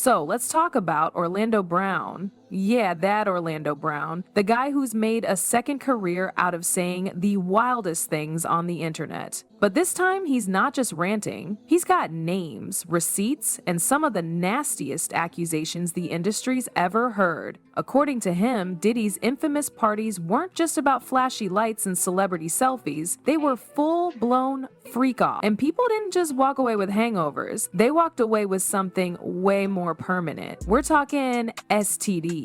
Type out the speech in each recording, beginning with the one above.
So let's talk about Orlando Brown. Yeah, that Orlando Brown, the guy who's made a second career out of saying the wildest things on the internet. But this time, he's not just ranting. He's got names, receipts, and some of the nastiest accusations the industry's ever heard. According to him, Diddy's infamous parties weren't just about flashy lights and celebrity selfies, they were full-blown freak-off. And people didn't just walk away with hangovers, they walked away with something way more permanent. We're talking STDs.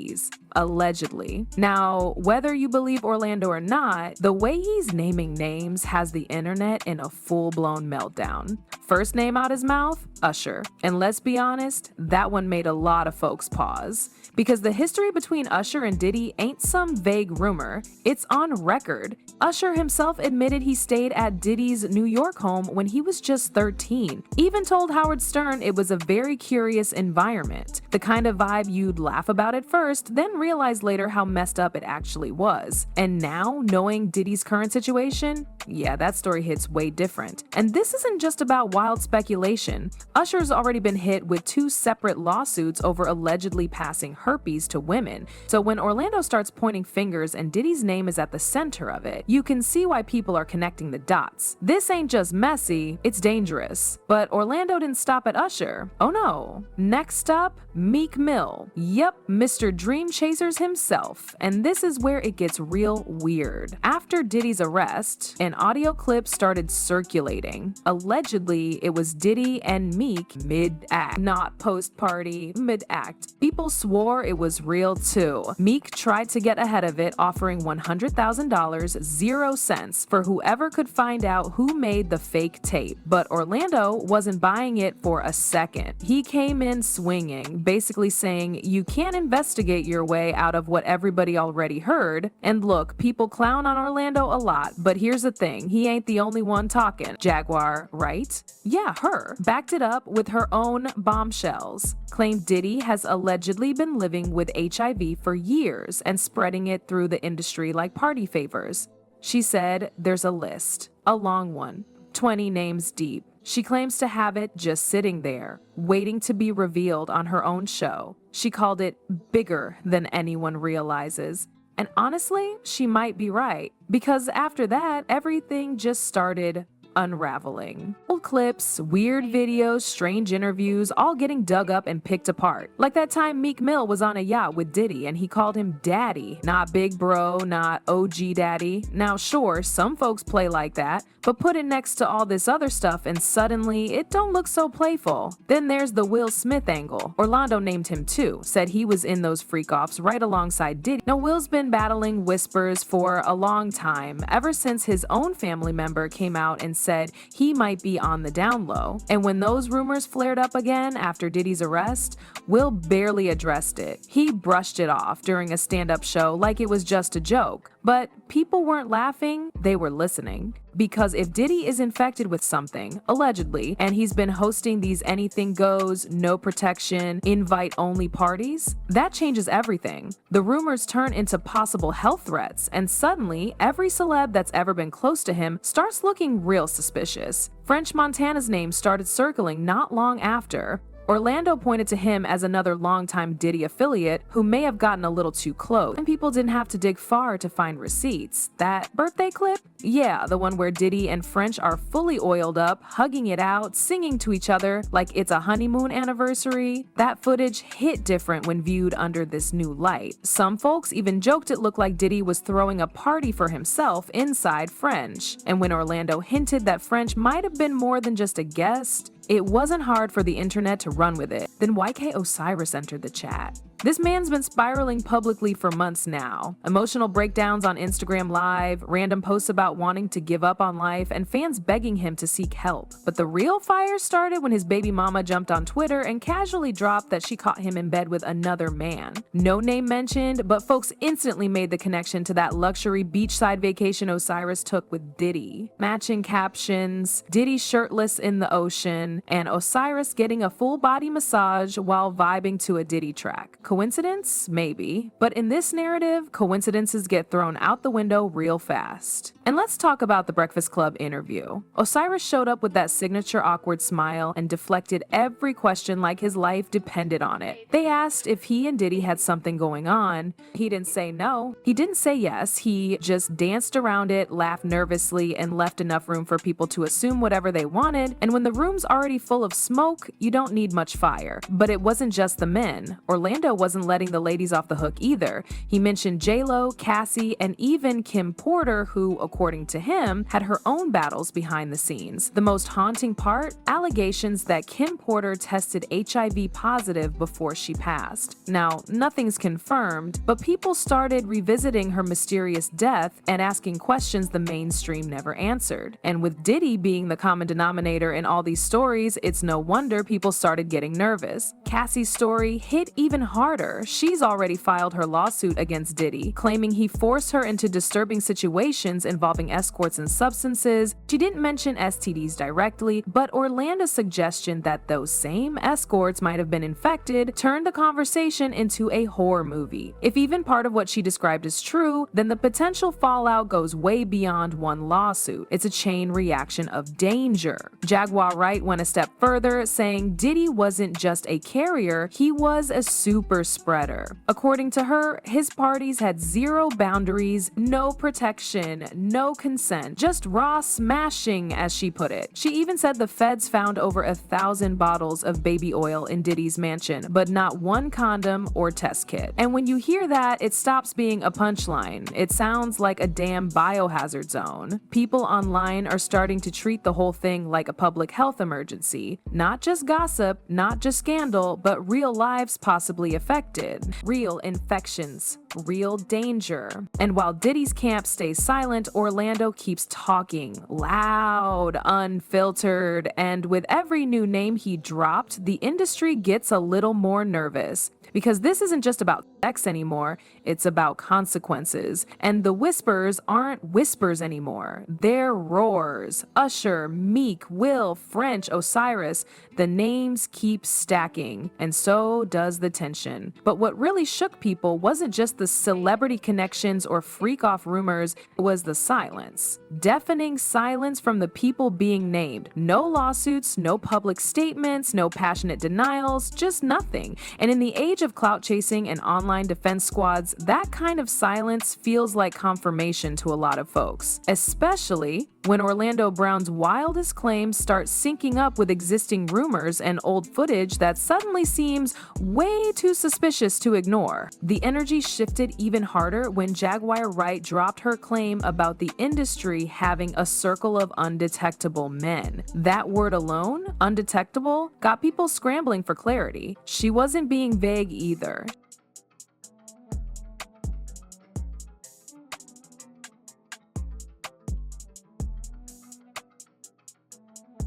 Allegedly. Now, whether you believe Orlando or not, the way he's naming names has the internet in a full-blown meltdown. First name out his mouth, Usher. And let's be honest, that one made a lot of folks pause. Because the history between Usher and Diddy ain't some vague rumor, it's on record. Usher himself admitted he stayed at Diddy's New York home when he was just 13. Even told Howard Stern it was a very curious environment, the kind of vibe you'd laugh about at first, then realize later how messed up it actually was. And now, knowing Diddy's current situation, yeah, that story hits way different. And this isn't just about wild speculation. Usher's already been hit with 2 separate lawsuits over allegedly passing herpes to women. So when Orlando starts pointing fingers and Diddy's name is at the center of it, you can see why people are connecting the dots. This ain't just messy, it's dangerous. But Orlando didn't stop at Usher. Oh no. Next up, Meek Mill. Yep, Mr. Dream Chasers himself. And this is where it gets real weird. After Diddy's arrest, an audio clip started circulating. Allegedly, it was Diddy and Meek mid-act, not post-party, mid-act. People swore it was real too. Meek tried to get ahead of it, offering $100,000, 0 cents, for whoever could find out who made the fake tape. But Orlando wasn't buying it for a second. He came in swinging, basically saying, you can't investigate your way out of what everybody already heard. And look, people clown on Orlando a lot, but here's the thing, he ain't the only one talking. Jaguar Wright? Yeah, her. Backed it up with her own bombshells. Claimed Diddy has allegedly been living with HIV for years and spreading it through the industry like party favors. She said there's a list, a long one, 20 names deep. She claims to have it just sitting there, waiting to be revealed on her own show. She called it bigger than anyone realizes. And honestly, she might be right, because after that, everything just started unraveling. Old clips, weird videos, strange interviews, all getting dug up and picked apart. Like that time Meek Mill was on a yacht with Diddy and he called him daddy, not big bro, not OG daddy. Now sure, some folks play like that, but put it next to all this other stuff and suddenly it don't look so playful. Then there's the Will Smith angle. Orlando named him too, said he was in those freak-offs right alongside Diddy. Now Will's been battling whispers for a long time, ever since his own family member came out and said he might be on the down low. And when those rumors flared up again after Diddy's arrest, Will barely addressed it. He brushed it off during a stand-up show like it was just a joke. But people weren't laughing, they were listening. Because if Diddy is infected with something, allegedly, and he's been hosting these anything goes, no protection, invite-only parties, that changes everything. The rumors turn into possible health threats, and suddenly, every celeb that's ever been close to him starts looking real suspicious. French Montana's name started circling not long after. Orlando pointed to him as another longtime Diddy affiliate who may have gotten a little too close, and people didn't have to dig far to find receipts. That birthday clip? Yeah, the one where Diddy and French are fully oiled up, hugging it out, singing to each other like it's a honeymoon anniversary. That footage hit different when viewed under this new light. Some folks even joked it looked like Diddy was throwing a party for himself inside French. And when Orlando hinted that French might have been more than just a guest, it wasn't hard for the internet to run with it. Then YK Osiris entered the chat. This man's been spiraling publicly for months now. Emotional breakdowns on Instagram Live, random posts about wanting to give up on life, and fans begging him to seek help. But the real fire started when his baby mama jumped on Twitter and casually dropped that she caught him in bed with another man. No name mentioned, but folks instantly made the connection to that luxury beachside vacation Osiris took with Diddy. Matching captions, Diddy shirtless in the ocean, and Osiris getting a full body massage while vibing to a Diddy track. Coincidence? Maybe. But in this narrative, coincidences get thrown out the window real fast. And let's talk about the Breakfast Club interview. Osiris showed up with that signature awkward smile and deflected every question like his life depended on it. They asked if he and Diddy had something going on. He didn't say no. He didn't say yes. He just danced around it, laughed nervously, and left enough room for people to assume whatever they wanted. And when the room's already full of smoke, you don't need much fire. But it wasn't just the men. Orlando wasn't letting the ladies off the hook either. He mentioned J-Lo, Cassie, and even Kim Porter, who, according to him, had her own battles behind the scenes. The most haunting part? Allegations that Kim Porter tested HIV positive before she passed. Now, nothing's confirmed, but people started revisiting her mysterious death and asking questions the mainstream never answered. And with Diddy being the common denominator in all these stories, it's no wonder people started getting nervous. Cassie's story hit even harder. She's already filed her lawsuit against Diddy, claiming he forced her into disturbing situations involving escorts and substances. She didn't mention STDs directly, but Orlando's suggestion that those same escorts might have been infected turned the conversation into a horror movie. If even part of what she described is true, then the potential fallout goes way beyond one lawsuit. It's a chain reaction of danger. Jaguar Wright went a step further, saying Diddy wasn't just a carrier, he was a super spreader. According to her, his parties had zero boundaries, no protection, no consent, just raw smashing, as she put it. She even said the feds found over 1,000 bottles of baby oil in Diddy's mansion, but not one condom or test kit. And when you hear that, it stops being a punchline. It sounds like a damn biohazard zone. People online are starting to treat the whole thing like a public health emergency. Not just gossip, not just scandal, but real lives possibly affected. Real infections, real danger. And while Diddy's camp stays silent, Orlando keeps talking loud, unfiltered, and with every new name he dropped, the industry gets a little more nervous. Because this isn't just about sex anymore, it's about consequences. And the whispers aren't whispers anymore. They're roars. Usher, Meek, Will, French, Osiris, the names keep stacking, and so does the tension. But what really shook people wasn't just the celebrity connections or freak-off rumors, it was the silence. Deafening silence from the people being named. No lawsuits, no public statements, no passionate denials, just nothing. And in the age of clout chasing and online defense squads, that kind of silence feels like confirmation to a lot of folks, especially when Orlando Brown's wildest claims start syncing up with existing rumors and old footage that suddenly seems way too suspicious to ignore. The energy shifted even harder when Jaguar Wright dropped her claim about the industry having a circle of undetectable men. That word alone, undetectable, got people scrambling for clarity. She wasn't being vague either.